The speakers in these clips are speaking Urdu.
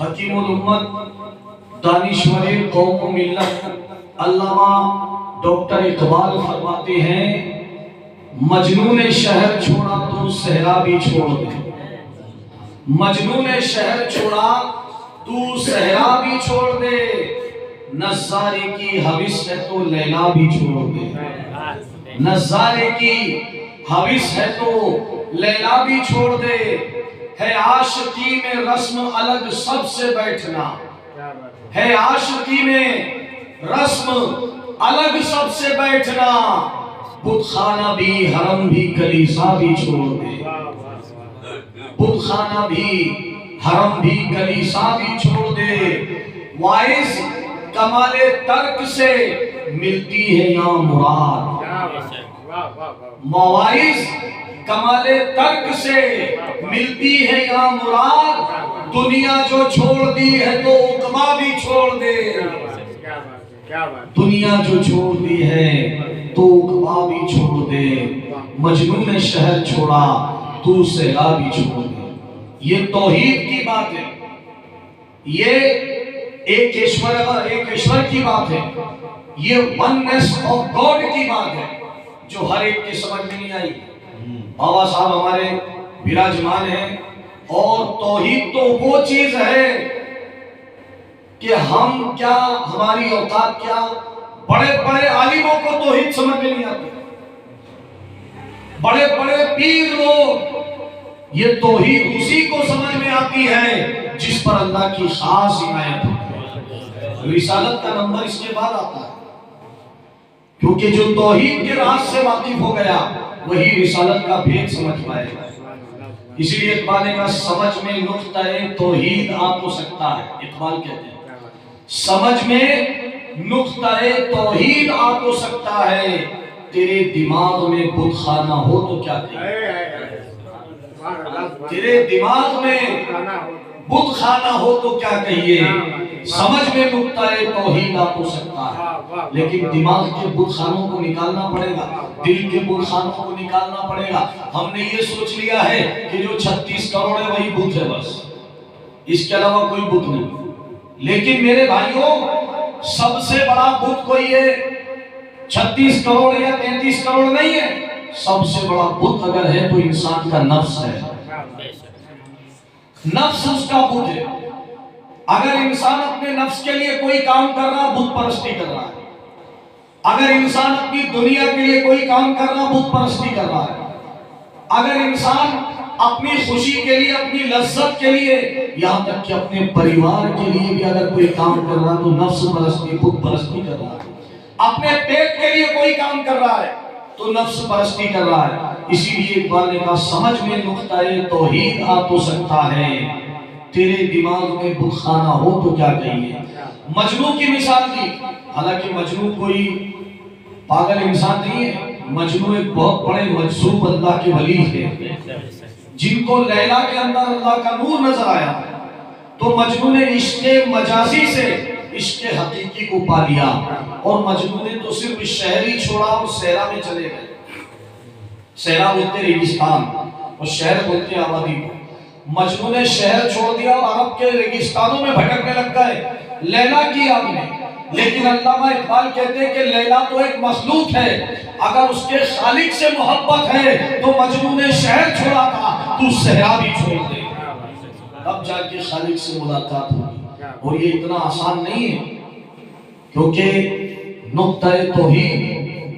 حکیم الامت دانشور قوم و ملت علامہ ڈاکٹر اقبال فرماتے ہیں مجنون شہر چھوڑا تو صحرا بھی چھوڑ دے، مجنون شہر چھوڑا تو صحرا بھی چھوڑ دے، نظارے کی حوث ہے تو لیلا بھی چھوڑ دے، نظارے کی حوث ہے تو لیلا بھی چھوڑ دے، ہے عاشقی میں رسم الگ سب سے بیٹھنا، ہے عاشقی میں رسم الگ سب سے بیٹھنا، بت خانہ بھی حرم بھی کلیسا بھی چھوڑ دے، بت خانہ بھی حرم بھی کلیسا بھی چھوڑ دے، وائز کمال ترک سے ملتی ہے یہاں مراد، مواعظ کمال ترک سے ملتی ہے یہاں مراد، دنیا جو چھوڑ دی ہے تو عقبہ بھی چھوڑ دے، دنیا جو چھوڑ دی ہے تو عقبہ بھی چھوڑ دے، مجنون شہر چھوڑا تو صحرا بھی چھوڑ دے۔ یہ توحید کی بات ہے، یہ ایک ایشور کی بات ہے، یہ وننس آف گاڈ کی بات ہے جو ہر ایک کی سمجھ میں نہیں آئی۔ بابا صاحب ہمارے براجمان ہیں، اور توحید تو وہ چیز ہے کہ ہم کیا، ہماری اوقات کیا، بڑے بڑے عالموں کو توحید سمجھ میں نہیں آتی، بڑے بڑے پیر لوگ، یہ توحید اسی کو سمجھ میں آتی ہے جس پر اللہ کی خاص عنایت ہوتی ہے۔ رسالت کا نمبر اس کے بعد آتا ہے، کیونکہ جو توحید کے راز سے واقف ہو گیا وہی رسالت کا بھید سمجھ پائے گا۔ اس لیے اقبال نے کہا سمجھ میں نقطہ توحید آ تو سکتا ہے، اقبال کہتے ہیں سمجھ میں نقطہ توحید آ تو سکتا ہے، تیرے دماغ میں بت خانہ ہو تو کیا کہیے، تیرے دماغ میں بت خانہ ہو تو کیا کہیے، سمجھ میں نقطہ توحید آ تو سکتا ہے لیکن دماغ کے بت خانوں کو نکالنا پڑے گا، دل کے بت خانوں کو نکالنا پڑے گا۔ ہم نے یہ سوچ لیا ہے کہ جو 36 کروڑ ہے وہی بت ہے، بس اس کے علاوہ کوئی بت نہیں، لیکن میرے بھائیوں سب سے بڑا بت کوئی ہے 36 کروڑ یا 33 کروڑ نہیں ہے، سب سے بڑا بت اگر ہے تو انسان کا نفس ہے، نفس اس کا بت ہے۔ اگر انسان اپنے نفس کے لیے کوئی کام کر رہا بت پرستی کر رہا ہے، اگر انسان اپنی دنیا کے لیے کوئی کام کر رہا بت پرستی کر رہا ہے، اگر انسان اپنی خوشی کے لیے، اپنی لذت کے لیے، یہاں تک کہ اپنے پریوار کے لیے بھی اگر کوئی کام کر رہا تو نفس پرستی، بت پرستی کر رہا ہے۔ اپنے پیٹ کے لیے کوئی کام کر رہا ہے تو نفس پرستی کر رہا ہے۔ اسی لیے اقبال نے کہا سمجھ میں نقطہ توحید آ تو سکتا ہے، تیرے دماغ میں بت خانہ ہو تو کیا کہیے۔ مجنوں کی مثال دی، حالانکہ مجنوں کوئی پاگل انسان نہیں ہے، مجنوں ایک بہت بڑے مجذوب اللہ کے ولی تھے جن کو لیلا کے اندر اللہ کا نور نظر آیا، تو مجنوں نے عشق مجازی سے عشق حقیقی کو پا لیا، اور مجنوں نے تو صرف شہری چھوڑا اور صحرا میں چلے گئے۔ صحرا بولتے ریگستان اور شہر بولتے آبادی کو۔ مجنوں نے شہر چھوڑ دیا اور عرب کے ریگستانوں میں بھٹکنے لگ گئے لیلا کی یاد میں، لیکن علامہ اقبال کہتے ہیں کہ لیلا تو ایک مخلوق ہے، اگر اس کے خالق سے محبت ہے تو مجنوں نے شہر چھوڑا تھا تو صحرا بھی چھوڑ دے، تب جا کے خالق سے ملاقات ہوگی۔ اور یہ اتنا آسان نہیں ہے، کیونکہ نقطہ توحید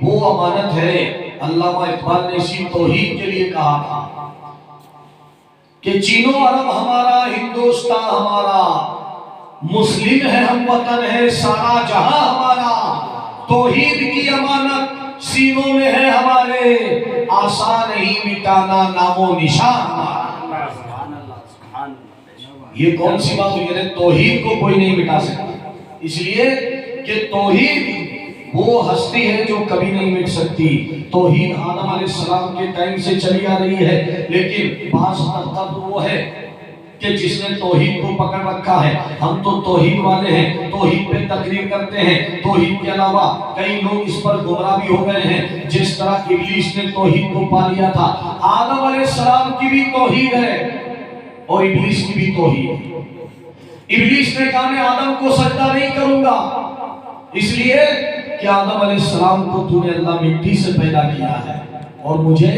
وہ امانت ہے، علامہ اقبال نے اسی توحید کے لیے کہا تھا کہ چین و عرب ہمارا، ہندوستان ہمارا، مسلم ہے ہم وطن ہے سارا جہاں ہمارا، توحید کی امانت سینوں میں ہے ہمارے، آسان نہیں مٹانا نام و نشان ہمارا۔ یہ کون سی بات ہوئی ہے، توحید کو کوئی نہیں مٹا سکتا، اس لیے کہ توحید وہ ہستی ہے جو کبھی نہیں مٹ سکتی۔ توحید آدم علیہ السلام کے ٹائم سے چلی آ رہی ہے، لیکن بعض طبقہ تو وہ ہے کہ جس نے توحید کو پکڑ رکھا ہے، ہم تو توحید والے ہیں، توحید پہ تقریر کرتے ہیں، توحید کے علاوہ کئی لوگ اس پر گمراہ بھی ہو گئے ہیں، جس طرح ابلیس نے توحید کو پا لیا تھا۔ آدم علیہ السلام کی بھی توحید ہے، اور ابلیس کی بھی توحید. ابلیس نے کہا میں آدم کو سجدہ نہیں کروں گا، اس لیے کہ آدم علیہ السلام کو تو نے اللہ مٹی سے پیدا کیا ہے اور مجھے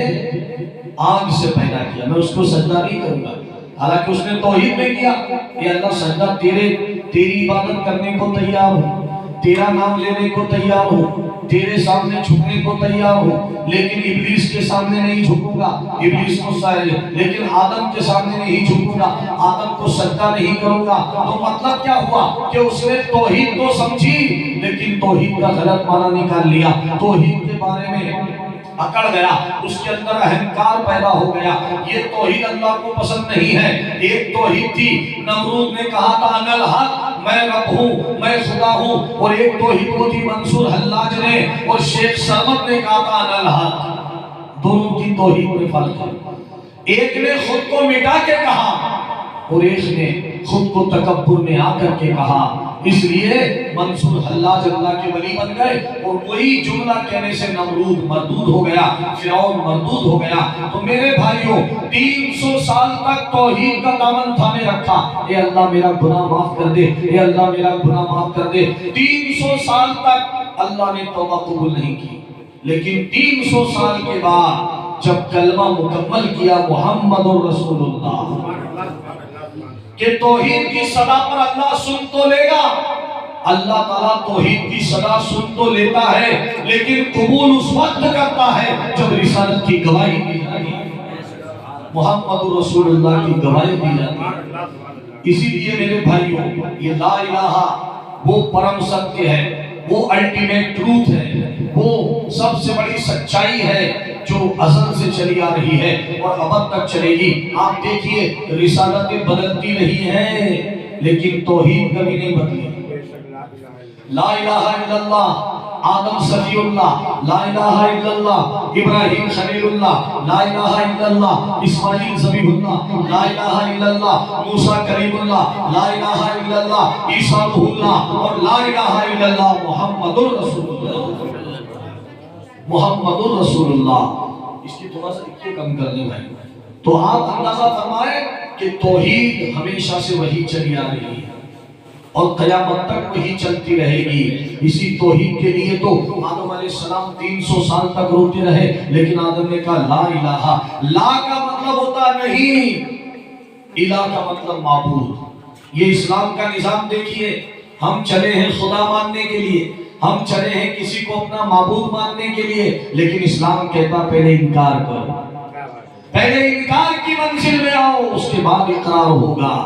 آگ سے پیدا کیا، میں اس کو سجدہ نہیں کروں گا. حالانکہ اس نے توحید میں کیا کہ اللہ سجدہ تیری عبادت کرنے کو تیار ہوں، تیرا نام لینے کو تیار ہوں، تیرے سامنے جھکنے کو تیار ہوں، لیکن ابلیس کے سامنے نہیں جھکوں گا. ابلیس غصہ ہے لیکن آدم کے سامنے نہیں جھکوں گا، آدم کو سجدہ نہیں کروں گا. تو مطلب کیا ہوا کہ اس نے توحید تو سمجھی لیکن توحید کا غلط معنی نکال لیا، توحید کے بارے میں اکڑ گیا، اس کے اندر اہنکار پیدا ہو گیا. یہ توحید اللہ کو پسند نہیں ہے. ایک توحید تھی، نمرود نے کہا تھا انا الحق، میں رب ہوں، میں خدا ہوں، اور ایک توحید وہ تھی منصور حلاج نے اور شیخ سرمد نے کہا تھا انا الحق. دونوں کی توحید میں فرق ہے. ایک نے خود کو مٹا کے کہا اور ایک نے خود کو تکبر میں آ کر کے کہا. اس لیے منصور حلاج اللہ کے ولی بن گئے اور وہی جملہ کہنے سے نمرود مردود ہو گیا، فرعون مردود ہو گیا. تو میرے بھائیوں 300 سال تک توحید کا دامن تھامے رکھا، اے اللہ میرا گناہ معاف کر دے، اے اللہ میرا گناہ معاف کر دے. 300 سال تک اللہ نے توبہ قبول نہیں کی، لیکن 300 سال کے بعد جب کلمہ مکمل کیا محمد رسول اللہ کہ توحید کی صدا پر اللہ سن تو لے گا. اللہ تعالیٰ توحید کی صدا سن تو لیتا ہے لیکن قبول اس وقت کرتا ہے جب رسالت کی گواہی دی جاتی ہے، محمد رسول اللہ کی گواہی دی جاتی ہے. اسی لیے میرے بھائیوں یہ لا الہ وہ پرم ستیہ ہے، وہ الٹیمیٹ ٹروتھ ہے، وہ سب سے بڑی سچائی ہے جو ازل سے چلی آ رہی ہے اور ابد تک چلے گی. آپ دیکھیے رسالتیں بدلتی رہی ہیں لیکن توحید کبھی نہیں بدلی. لا الہ الا اللہ آدم صفی اللہ، لا الہ الا اللہ ابراہیم خلیل اللہ، لا الہ الا اللہ اسماعیل ذبیح اللہ، لا الہ الا اللہ موسیٰ کریم اللہ، لا الہ الا اللہ عیسیٰ روح اللہ، اور لا الہ الا اللہ محمد الرسول اللہ، محمد الرسول اللہ. اس کی تھوڑا سا ایک کم کر دیں بھائی. تو آپ اندازہ فرمائیں کہ توحید ہمیشہ سے وہی چلی آ رہی ہے اور قیامت تک وہی چلتی رہے گی. اسی توحید کے لیے تو آدم علیہ السلام 300 سال تک روتے رہے، لیکن آدم نے کہا لا الہ. لا کا مطلب ہوتا نہیں، الہ کا مطلب معبود. یہ اسلام کا نظام دیکھیے، ہم چلے ہیں خدا ماننے کے لیے، ہم چلے ہیں کسی کو اپنا معبود ماننے کے لیے، لیکن اسلام کہتا پہلے انکار کرو، پہلے انکار کی منزل میں آؤ، اس کے بعد اقرار ہوگا.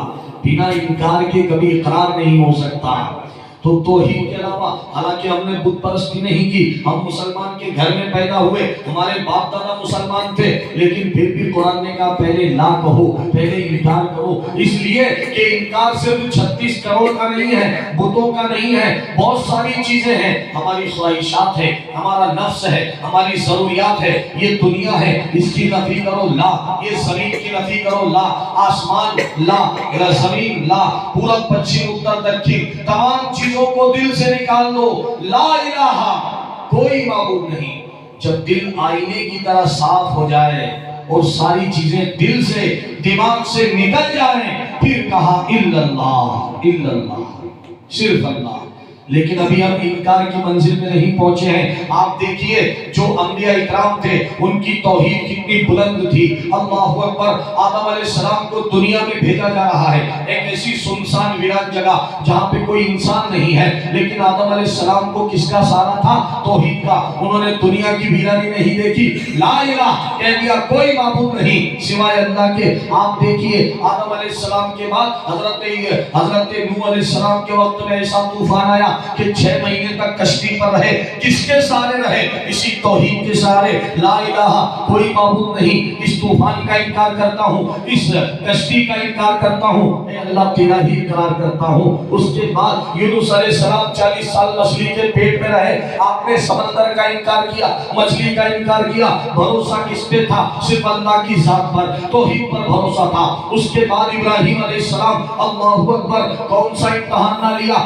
بنا انکار کے کبھی اقرار نہیں ہو سکتا. تو توحید کے علاوہ حالانکہ ہم نے بت پرستی نہیں کی، ہم مسلمان کے گھر میں پیدا ہوئے، ہمارے باپ دادا مسلمان تھے، لیکن پھر بھی قرآن نے کہا پہلے لا کہو، پہلے انکار کرو. اس لیے کہ انکار صرف 36 کروڑ کا نہیں ہے، بتوں کا نہیں ہے، بہت ساری چیزیں ہیں. ہماری خواہشات ہے، ہمارا نفس ہے، ہماری ضروریات ہے، یہ دنیا ہے، اس کی نفی کرو لا، یہ زمین کی نفی کرو لا، آسمان لا، زمین لا، پورب پچھم اتر دکھن تمام چیزوں کو دل سے نکال لو. لا الہ کوئی معبود نہیں. جب دل آئینے کی طرح صاف ہو جائے اور ساری چیزیں دل سے دماغ سے نکل جائیں پھر کہا الا اللہ، الا اللہ صرف اللہ. لیکن ابھی ہم انکار کی منزل میں نہیں پہنچے ہیں. آپ دیکھیے جو انبیاء اکرام تھے ان کی توحید کتنی بلند تھی. اللہ اکبر. آدم علیہ السلام کو دنیا میں بھیجا جا رہا ہے، ایک ایسی سنسان ویران جگہ جہاں پہ کوئی انسان نہیں ہے، لیکن آدم علیہ السلام کو کس کا سہارا تھا؟ توحید کا. انہوں نے دنیا کی ویرانی نہیں دیکھی، لا الہ کہہ دیا کوئی معبود نہیں سوائے اللہ کے. آپ دیکھیے آدم علیہ السلام کے بعد حضرت نوح علیہ السلام کے وقت میں ایسا طوفان آیا کہ 6 مہینے تک کشتی پر رہے. کس کے سہارے رہے؟ اسی توحید کے سہارے. لا الہ کوئی معبود نہیں. اس طوفان کا انکار کرتا ہوں، اس کشتی کا انکار کرتا ہوں، اے اللہ تیرا ہی اقرار کرتا ہوں. اس کے بعد یونس علیہ السلام 40 سال مچھلی کے پیٹ میں رہے. آپ نے سمندر کا انکار کیا، مچھلی کا انکار کیا. بھروسہ کس پہ تھا؟ صرف اللہ کی ذات پر، توحید پر بھروسہ تھا. اس کے بعد ابراہیم علیہ السلام اللہ اکبر کون سا امتحان نہ لیا؟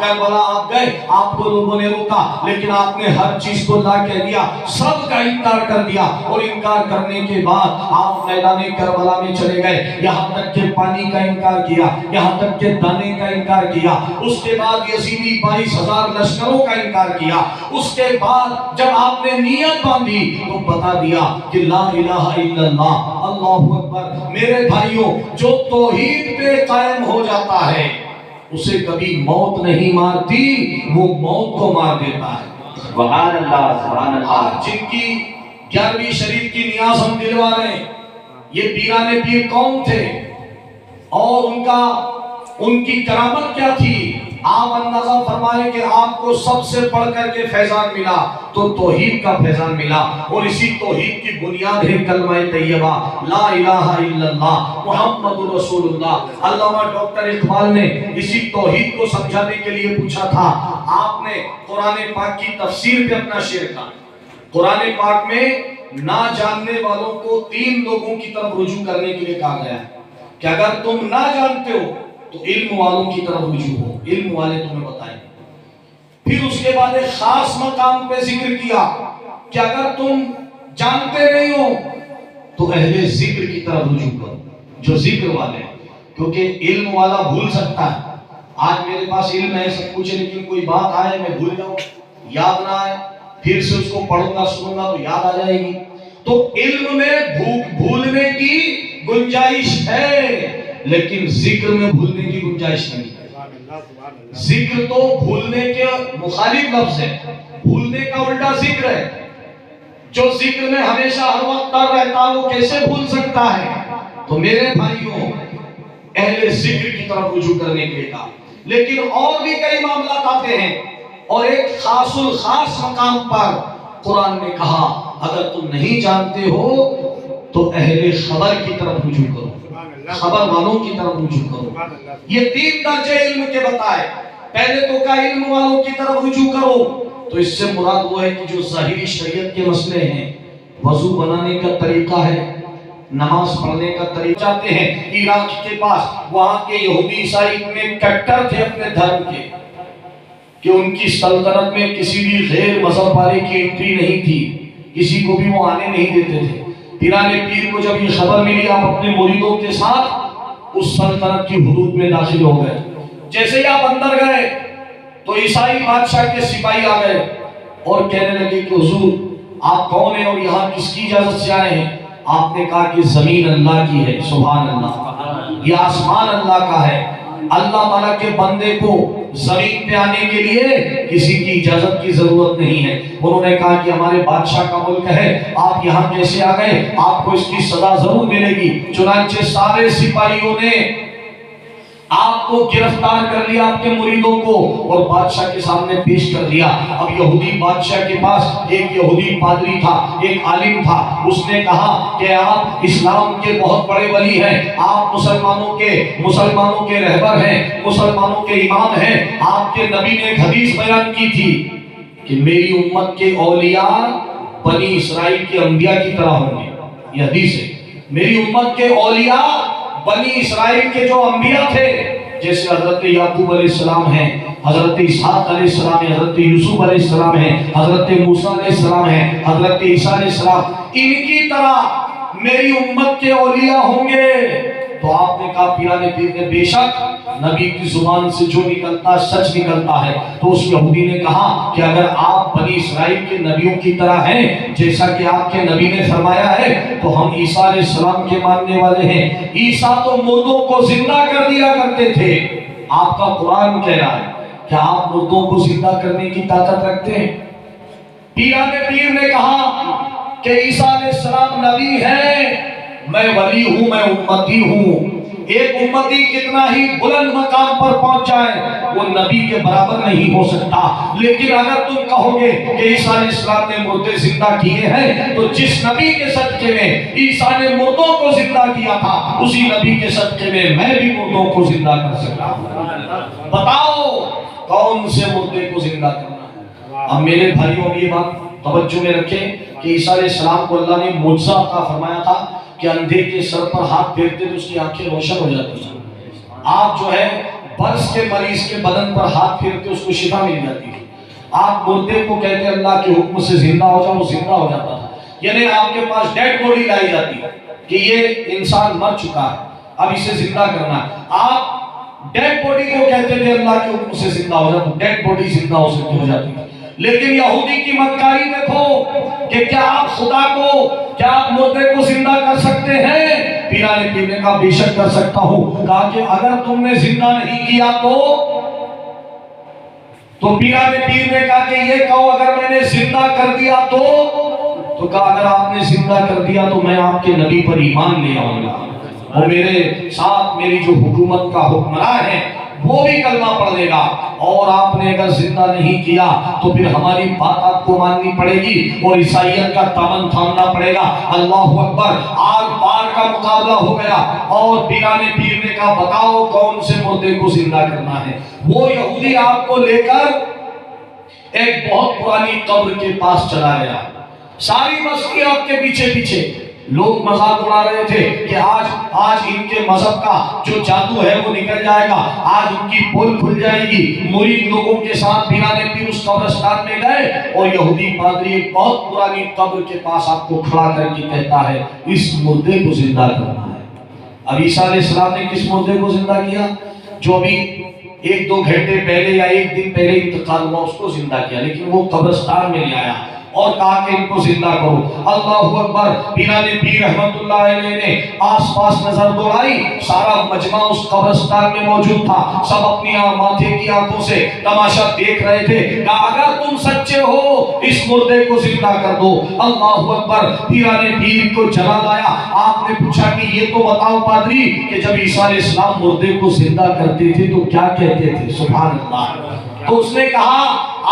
کربلا آپ گئے، آپ کو لوگوں نے روکا، لیکن آپ نے ہر چیز کو لا کہہ دیا، سب کا انکار کر دیا، اور انکار کرنے کے بعد آپ میدان کربلا میں چلے گئے، یہاں تک کہ پانی کا انکار کیا، یہاں تک کہ دانے کا انکار کیا، اس کے بعد یزیدی 22,000 لشکروں کا انکار کیا، اس کے بعد جب آپ نے نیت باندھی تو بتا دیا کہ لا الہ الا اللہ، اللہ اکبر۔ میرے بھائیوں، جو توحید پہ قائم ہو جاتا ہے اسے کبھی موت نہیں مارتی، وہ موت کو مار دیتا ہے۔ سبحان اللہ، سبحان اللہ۔ آج جن کی 11ویں شریف کی نیاز ہم دلوا رہے ہیں، یہ پیران پیر کون تھے اور ان کی کرامت کیا تھی؟ آپ اندازہ فرمائیں کہ آپ کو سب سے پڑھ کر کے فیضان ملا تو توحید کا فیضان ملا، اور اسی توحید کی بنیاد ہے کلمہ طیبہ لا الہ الا اللہ محمد رسول اللہ۔ علامہ ڈاکٹر اقبال نے اسی توحید کو سمجھانے کے لیے پوچھا تھا، آپ نے قرآن پاک کی تفسیر پہ اپنا شعر کہا۔ قرآن پاک میں نہ جاننے والوں کو 3 لوگوں کی طرف رجوع کرنے کے لیے کہا گیا ہے کہ اگر تم نہ جانتے ہو تو علم والوں کی طرف رجوع ہو، علم والے تمہیں بتائیں۔ پھر اس کے بعد ایک خاص مقام پہ ذکر کیا کہ اگر تم جانتے نہیں ہو تو اہل ذکر کی طرف رجوع کرو، جو ذکر والے ہیں، کیونکہ علم والا بھول سکتا ہے۔ آج میرے پاس علم ہے سب کچھ، لیکن کوئی بات آئے میں بھول جاؤں، یاد نہ آئے، پھر سے اس کو پڑھوں گا سنوں گا تو یاد آ جائے گی۔ تو علم میں بھولنے کی گنجائش ہے، لیکن ذکر میں بھولنے کی گنجائش نہیں ہے۔ ذکر تو بھولنے کے مخالف لفظ ہے، بھولنے کا الٹا ذکر ہے۔ جو ذکر میں ہمیشہ ہر وقت تر رہتا وہ کیسے بھول سکتا ہے؟ تو میرے بھائیوں، اہل ذکر کی طرف رجوع کرنے کے لیے کہا، لیکن اور بھی کئی معاملات آتے ہیں، اور ایک خاص الخاص مقام پر قرآن نے کہا اگر تم نہیں جانتے ہو تو اہل خبر کی طرف رجوع کرو، خبر والوں کی طرف رجوع کرو۔ یہ 3 درجے علم کے بتائے۔ پہلے تو کا علم والوں کی طرف رجوع کرو، تو اس سے مراد وہ ہے کہ جو ظاہری شریعت کے مسئلے ہیں، وضو بنانے کا طریقہ ہے، نماز پڑھنے کا طریقہ چاہتے ہیں۔ عراق کے پاس وہاں کے یہودی عیسائی اتنے کٹر تھے اپنے دھرم کے کہ ان کی سلطنت میں کسی بھی غیر مذہب والے کی انٹری نہیں تھی، کسی کو بھی وہ آنے نہیں دیتے تھے۔ پیران پیر کو جب یہ خبر ملی، آپ اپنے مریدوں کے ساتھ اس سلطنت کی حدود میں داخل ہو گئے۔ جیسے ہی آپ اندر گئے تو عیسائی بادشاہ کے سپاہی آ گئے اور کہنے لگے کہ حضور آپ کون ہیں اور یہاں کس کی اجازت سے آئے ہیں؟ آپ نے کہا کہ زمین اللہ کی ہے، سبحان اللہ، یہ آسمان اللہ کا ہے۔ اللہ تعالیٰ کے بندے کو زمین پہ آنے کے لیے کسی کی اجازت کی ضرورت نہیں ہے۔ انہوں نے کہا کہ ہمارے بادشاہ کا ملک ہے، آپ یہاں کیسے آ گئے؟ آپ کو اس کی سزا ضرور ملے گی۔ چنانچہ سارے سپاہیوں نے آپ کو گرفتار کر لیا، آپ کے مریدوں کو، اور بادشاہ کے سامنے پیش کر دیا۔ اب یہودی بادشاہ کے پاس ایک یہودی پادری تھا، ایک عالم تھا، اس نے کہا کہ آپ اسلام کے بہت بڑے ولی ہیں، آپ مسلمانوں کے رہبر ہیں، مسلمانوں کے امام ہیں، آپ کے نبی نے ایک حدیث بیان کی تھی کہ میری امت کے اولیاء بنی اسرائیل کے انبیاء کی طرح ہوں گے۔ یہ حدیث ہے، میری امت کے اولیاء بنی اسرائیل کے جو انبیاء تھے، جیسے حضرت یعقوب علیہ السلام ہیں، حضرت اسحاق علیہ السلام ہیں، حضرت یوسف علیہ السلام ہیں، حضرت موسیٰ علیہ السلام ہیں، حضرت عیسیٰ علیہ السلام، ان کی طرح میری امت کے اولیاء ہوں گے۔ تو آپ نے کہا پیران پیر نے بے شک نبی کی زبان سے جو نکلتا سچ نکلتا ہے۔ تو اس یہودی نے کہا کہ اگر آپ بنی اسرائیل کے نبیوں کی طرح ہیں جیسا کہ آپ کے نبی نے فرمایا ہے تو ہم عیسیٰ علیہ السلام کے ماننے والے ہیں۔ عیسیٰ تو مردوں کو زندہ کر دیا کرتے تھے، آپ کا قرآن کہہ رہا ہے کہ آپ مردوں کو زندہ کرنے کی طاقت رکھتے ہیں؟ پیران پیر نے کہا کہ عیسیٰ علیہ السلام نبی ہیں، میں ولی ہوں، میں امتی ہوں۔ ایک امتی کتنا ہی بلند مقام پر پہنچ جائے وہ نبی کے برابر نہیں ہو سکتا، لیکن اگر تم کہو گے کہ عیسیٰ علیہ السلام نے مردے زندہ کیے ہیں تو جس نبی کے صدقے میں عیسیٰ نے مردوں کو زندہ کیا تھا اسی نبی کے صدقے میں بھی مردوں کو زندہ کر سکتا ہوں۔ بتاؤ کون سے مردے کو زندہ کرنا ہے؟ اب میرے بھائیوں یہ بات توجہ میں رکھیں کہ عیسیٰ علیہ السلام کو اللہ نے معجزہ عطا فرمایا تھا کہ اندھے کے سر پر ہاتھ پھیرتے تو اس کی آنکھیں روشن ہو جاتی ہیں۔ آپ جو ہے برس کے مریض کے بدن پر ہاتھ پھیرتے اس کو شفا مل جاتی ہے. آپ مردے کو کہتے اللہ کے حکم سے زندہ ہو جاؤ، وہ زندہ ہو جاتا تھا. یعنی آپ کے پاس ڈیڈ باڈی لائی جاتی ہے کہ یہ انسان مر چکا ہے، اب اسے زندہ کرنا ہے. آپ ڈیڈ باڈی کو کہتے تھے اللہ کے حکم سے زندہ ہو جاؤ، ڈیڈ باڈی زندہ ہو سکتی ہو جاتی ہے. لیکن یہودی کی مکاری دیکھو کہ کیا آپ خدا کو، کیا آپ مردے کو زندہ کر سکتے ہیں؟ پیرانے پیر نے کہا بے شک کر سکتا ہوں. کہا کہ اگر تم نے زندہ نہیں کیا تو پیرانے پیر نے کہا کہ یہ کہو اگر میں نے زندہ کر دیا تو کہا اگر آپ نے زندہ کر دیا تو میں آپ کے نبی پر ایمان لے آؤں گا اور میرے ساتھ میری جو حکومت کا حکمران ہے وہ بھی کلمہ پڑھ لے گا. اور آپ نے اگر زندہ نہیں کیا تو پھر ہماری بات آپ کو ماننی پڑے گی اور عیسائیت کا دامن تھامنا پڑے گا. اللہ اکبر. آر پار کا مقابلہ ہو گیا اور پیرانے پیر نے کہا بتاؤ کون سے مردے کو زندہ کرنا ہے. وہ یہودی آپ کو لے کر ایک بہت پرانی قبر کے پاس چلا گیا. ساری بستی آپ کے پیچھے پیچھے. لوگ مذاق اڑا رہے تھے کہ آج ان کے مذہب کا جو جادو ہے وہ نکل جائے گا، آج ان کی پول کھل جائے گی. مرید لوگوں کے ساتھ پیرانے پیر اس قبرستان میں گئے اور یہودی پادری ایک بہت پرانی قبر کے پاس آپ کو کھڑا کر کے کہتا ہے اس مردے کو زندہ کرنا ہے. اب عیسیٰ علیہ السلام نے کس مردے کو زندہ کیا؟ جو بھی ایک دو گھنٹے پہلے یا ایک دن پہلے انتقال ہوا اس کو زندہ کیا، لیکن وہ قبرستان میں لے آیا اور کہا کہ ان کو زندہ کرو. اللہ اکبر. پیرانے پیر رحمت اللہ علیہ نے آس پاس نظر دوڑائی، سارا مجمع اس قبرستان میں موجود تھا. سب اپنی ماتھے کی آنکھوں سے تماشا دیکھ رہے تھے. کہا اگر تم سچے ہو اس مردے کو زندہ کر دو. اللہ اکبر. پیرانے پیر کو جلا لایا. آپ نے پوچھا کہ یہ تو بتاؤ پادری کہ جب عیسیٰ علیہ السلام مردے کو زندہ کرتے تھے تو کیا کہتے تھے؟ سبحان اللہ. تو اس نے کہا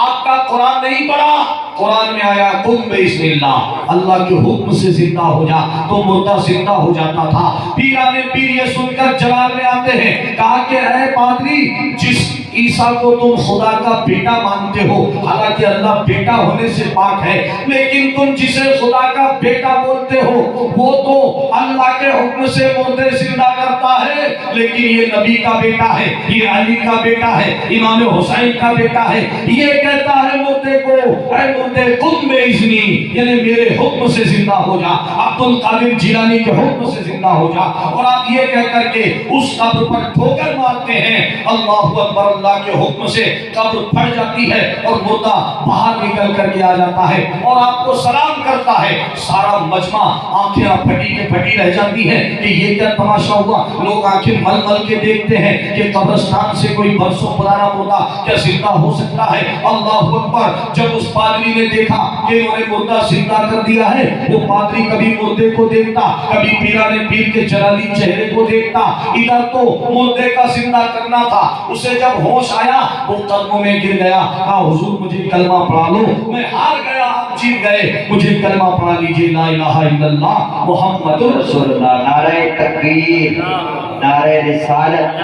آپ کا قرآن نہیں پڑھا؟ قرآن میں آیا قم بإذن اللہ، اللہ کے حکم سے زندہ ہو جا. تو مردہ زندہ ہو جاتا تھا. پیرانے پیر یہ سن کر جلال میں آتے ہیں. کہا کہ اے پادری، جس عیسیٰ کو تم خدا کا بیٹا مانتے ہو، حالانکہ اللہ بیٹا ہونے سے پاک ہے، لیکن تم جسے خدا کا بیٹا بولتے ہو وہ تو اللہ کے حکم سے مردے زندہ کرتا ہے، لیکن یہ نبی کا بیٹا ہے، یہ علی کا بیٹا ہے، امام حسین کا بیٹا ہے. یہ کہتا ہے مردے کو اے مردے قم بإذنی، یعنی میرے حکم سے زندہ ہو جا، عبد القادر جیلانی کے حکم سے زندہ ہو جا. اور آپ یہ کہہ کر کے اس قبر پر ٹھوکر مارتے ہیں. اللہ اکبر. اللہ کے حکم سے قبر پھٹ جاتی ہے اور مردہ باہر نکل کر کے آ جاتا ہے اور آپ کو سلام کرتا ہے. سارا مجمع آنکھیں پھٹی کے پھٹی رہ جاتی ہیں کہ یہ کیا تماشا ہوا. لوگ آنکھیں مل مل کے دیکھتے ہیں کہ قبرستان سے کوئی برسوں پرانا مردہ کیا زندہ ہو سکتا ہے. اللہ اکبر. جب اس پادری نے دیکھا کہ انہوں نے مردہ زندہ کر دیا ہے، وہ پادری کبھی مردے کو دیکھتا، کبھی پیرانے پیر کے جلالی چہرے کو دیکھتا. ادھر تو مردے کا زندہ کرنا تھا. اسے جب ہوش آیا وہ قدموں میں گر گیا. کہا حضور مجھے کلمہ پڑھا لو، میں ہار گیا آپ جیت گئے، مجھے کلمہ پڑھا لیجئے لا الہ الا اللہ محمد رسول اللہ. نعرہ تکبیر، نعرہ رسالت،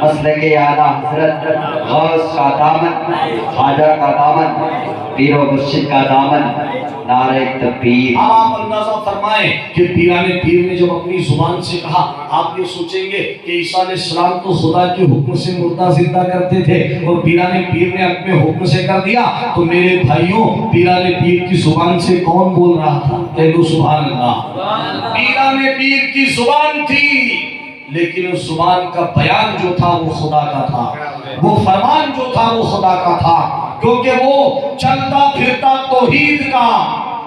مسلک اعلیٰ حضرت، غوث کا دامن، خواجہ کا دامن، پیر و مرشد کا دامن. نعرہ تکبیر. اب آپ اندازہ فرمائیں کہ پیرانے پیر نے جب اپنی زبان سے کہا، آپ یہ سوچیں گے کہ عیسیٰ علیہ السلام تو خدا کے حکم سے مردہ زندہ کرتے تھے اور پیرانے پیر نے اپنے حکم سے کر دیا. تو میرے بھائیوں، پیرانے پیر کی زبان سے کون بول رہا تھا؟ کہہ دو سبحان اللہ. پیرانے پیر کی زبان تھی، لیکن اس زبان کا بیان جو تھا وہ خدا کا تھا، وہ فرمان جو تھا وہ خدا کا تھا، کیونکہ وہ چلتا پھرتا توحید کا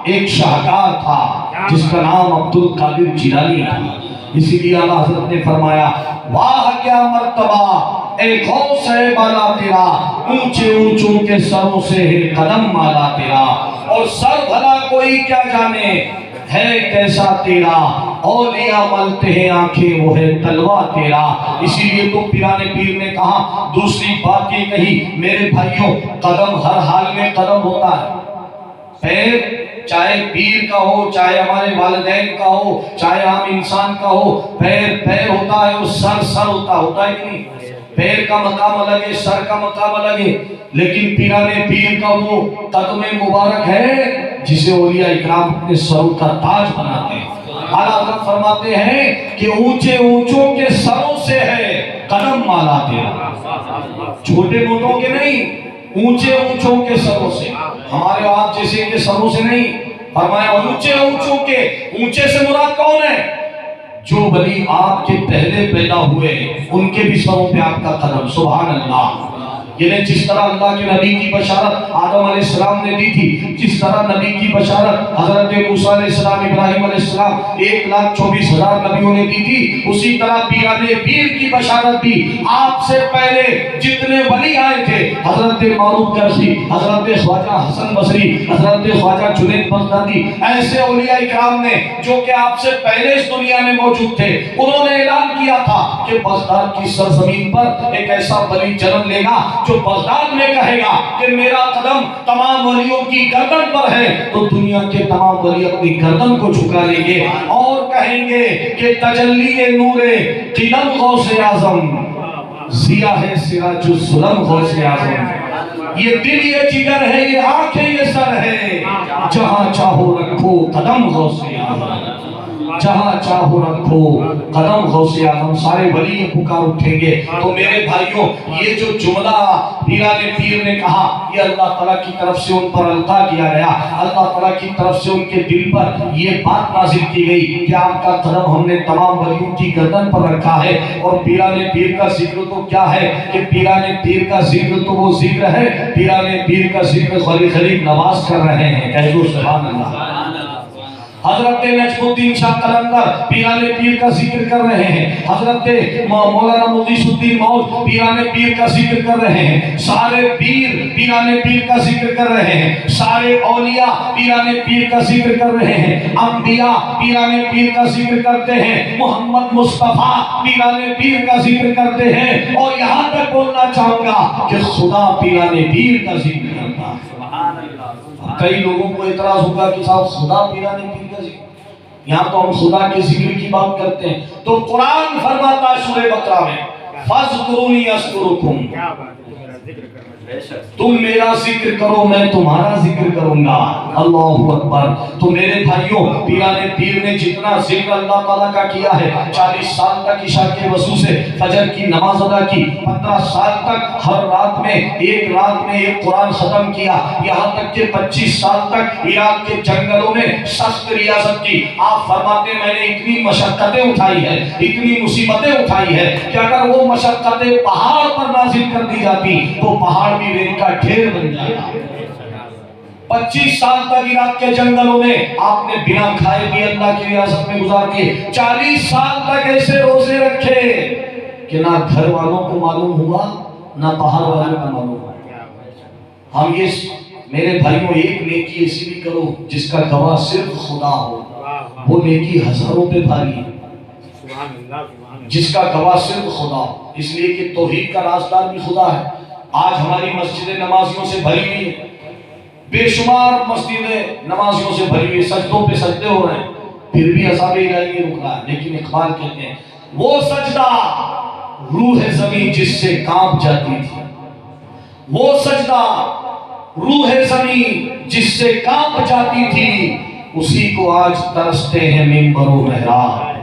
ایک شاہکار تھا جس کا نام عبد القادر جیلانی تھا. اسی لیے اعلیٰ حضرت نے فرمایا واہ کیا مرتبہ اے غوث ہے بالا تیرا، اونچے اونچوں کے سروں سے ہے قدم مالا تیرا، اور سر بھلا کوئی کیا جانے ہے کیسا تیرا، اولیاء ملتے ہیں آنکھیں وہ ہے تلوہ تیرا. اسی لیے تو پیرانے پیر نے کہا، دوسری بات یہ کہی میرے بھائیوں، قدم ہر حال میں قدم ہوتا ہے. پیر چاہے پیر کا ہو، چاہے ہمارے والدین کا ہو، چاہے عام انسان کا ہو، پیر پیر ہوتا ہے، وہ سر سر ہوتا ہے کہ نہیں؟ پیر کا مقام الگ ہے، سر کا مقام الگ ہے، لیکن پیرانے پیر کا وہ قدم مبارک ہے جسے اولیاء اکرام اپنے سروں کا تاج بناتے ہیں. اعلیٰ حضرت فرماتے ہیں کہ اونچے اونچوں کے سروں سے ہے قدم مالا تیرا. چھوٹے موٹوں کے نہیں، اونچے اونچوں کے سروں سے، ہمارے آپ جیسے کے سروں سے نہیں، فرمایا اونچے اونچوں کے۔ اونچے سے مراد کون ہے؟ جو ولی آپ کے پہلے پیدا ہوئے ان کے بھی سروں پہ آپ کا قدم، سبحان اللہ۔ یعنی جس طرح اللہ کے نبی کی بشارت آدم علیہ السلام نے دی تھی، جس طرح نبی کی بشارت حضرت موسیٰ علیہ السلام، ابراہیم علیہ السلام، 1,24,000 نبیوں نے دی تھی، اسی طرح پیران پیر کی بشارت بھی آپ سے پہلے جتنے ولی آئے تھے، حضرت معروف کرشی، حضرت خواجہ حسن بصری، حضرت خواجہ جنید بغدادی، ایسے اولیاء کرام نے جو کہ آپ سے پہلے اس دنیا میں موجود تھے، انہوں نے اعلان کیا تھا کہ بغداد کی سرزمین پر ایک ایسا ولی جنم لے گا جو بغداد میں کہے گا کہ میرا قدم تمام ولیوں کی گردن پر ہے، تو دنیا کے تمام ولی اپنی گردن کو جھکا لیں گے اور کہیں گے کہ تجلی نور قلم غوث اعظم، ضیاء ہے سراج الظلم غوث اعظم۔ یہ دل یہ جگر ہے، یہ آنکھیں یہ سر ہے، جہاں چاہو رکھو قدم غوث اعظم، جہاں چاہو رکھو قدم غوث اعظم۔ سارے ولی پکار اٹھیں گے۔ تو میرے بھائیوں، یہ جو جملہ پیران پیر نے کہا، یہ اللہ تعالیٰ کی طرف سے ان پر القا کیا گیا، اللہ تعالیٰ کی طرف سے ان کے دل پر یہ بات نازل کی گئی کہ آپ کا قدم ہم نے تمام ولیوں کی گردن پر رکھا ہے۔ اور پیران پیر کا ذکر تو کیا ہے کہ پیران پیر کا ذکر تو وہ ذکر ہے، پیران پیر کا ذکر غریب نواز کر رہے ہیں، کہہ دو سبحان اللہ۔ حضرت نجم الدین شاہ قلندر پیران پیر کا ذکر کر رہے ہیں، حضرت مولانا مغیث الدین موج پیران پیر کا ذکر کر رہے ہیں، سارے پیر پیران پیر کا ذکر کر رہے ہیں، سارے اولیاء پیران پیر کا ذکر کر رہے ہیں، انبیاء پیران پیر کا ذکر کرتے ہیں، محمد مصطفیٰ پیران پیر کا ذکر کرتے ہیں، اور یہاں تک بولنا چاہوں گا کہ خدا پیران پیر کا ذکر کرتا ہے۔ کئی لوگوں کو اعتراض ہوگا کہ صاحب خدا پیران پیر کا ذکر، یہاں تو ہم خدا کے ذکر کی بات کرتے ہیں، تو قرآن فرماتا ہے سورہ بقرہ میں فَاذْكُرُونِي أَذْكُرُكُمْ، تم میرا ذکر کرو میں تمہارا ذکر کروں گا، اللہ اکبر۔ تو میرے بھائیوں، پیران پیر نے جتنا ذکر اللہ تعالیٰ کا کیا ہے، 40 سال تک عشاء کے وضو سے فجر کی نماز ادا کی، 15 سال تک ہر رات میں ایک قرآن ختم کیا، یہاں تک کہ 25 سال تک عراق کے جنگلوں میں سخت ریاضت کی۔ آپ فرماتے میں نے اتنی مشقتیں اٹھائی ہے، اتنی مصیبتیں اٹھائی ہے کہ اگر وہ مشقتیں پہاڑ پر نازل کر دی جاتی تو پہاڑ بھی ریت کا ڈھیر بن جاتا۔ 25 سال تک عراق کے جنگلوں میں آپ نے بنا کھائے بھی اللہ کی ریاست میں گزار دیے، 40 سال تک ایسے روزے رکھے کہ نہ گھر والوں کو معلوم ہوا نہ پہاڑ والوں کو معلوم ہوا۔ ہم یہ میرے بھائیوں ایک نیکی ایسی بھی کرو جس کا گواہ صرف خدا ہو، وہ نیکی ہزاروں پہ بھاری ہے، جس کا گواہ صرف خدا ہو، اس لیے کہ توحید کا رازدار بھی خدا ہے۔ آج ہماری مسجدیں نمازیوں سے بھری ہوئی ہیں، بے شمار مسجدیں نمازیوں سے بھری ہوئی، سجدوں پہ سجدے ہو رہے ہیں، پھر بھی عذاب الہی نہیں رک رہا ہے۔ لیکن اقبال کہتے ہیں وہ سجدہ روح زمین جس سے کانپ جاتی تھی، وہ سجدہ روح زمین جس سے کانپ جاتی تھی، اسی کو آج ترستے ہیں منبر و محراب،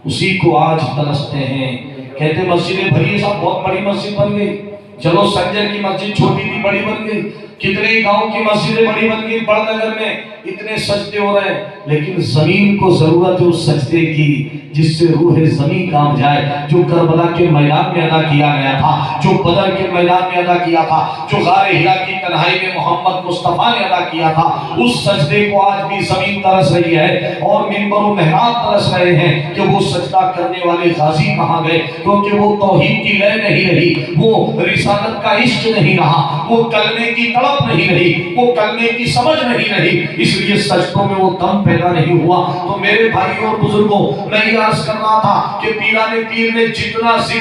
اسی کو آج ترستے ہیں۔ کہتے مسجدیں بھری، صاحب بہت بڑی مسجد بن گئی، چلو سنجر کی مسجد چھوٹی تھی بڑی بن گئی، کتنے گاؤں کی مسجدیں بڑی بن گئی، بڑ نگر میں اتنے سجدے ہو رہے ہیں، لیکن زمین کو ضرورت ہے اس سجدے کی جس سے روح زمین کام جائے، جو کربلا کے میدان میں ادا کیا گیا تھا، جو بدر کے میدان میں ادا کیا تھا، جو غار ہرا کی تنہائی میں محمد مصطفیٰ نے ادا کیا تھا، اس سجدے کو آج بھی زمین ترس رہی ہے اور منبر و محراب ترس رہے ہیں کہ وہ سجدہ کرنے والے غازی کہاں گئے، کیونکہ وہ توحید کی لے نہیں رہی، وہ رسالت کا عشق نہیں رہا، وہ کلمے کی تڑپ نہیں رہی، وہ کلمے کی سمجھ نہیں رہی، اس لیے سجدوں میں وہ دم پیدا نہیں ہوا۔ تو میرے بھائیوں اور بزرگوں، میں یہ عرض کر رہا تھا کہ پیران پیر نے جتنا ذکر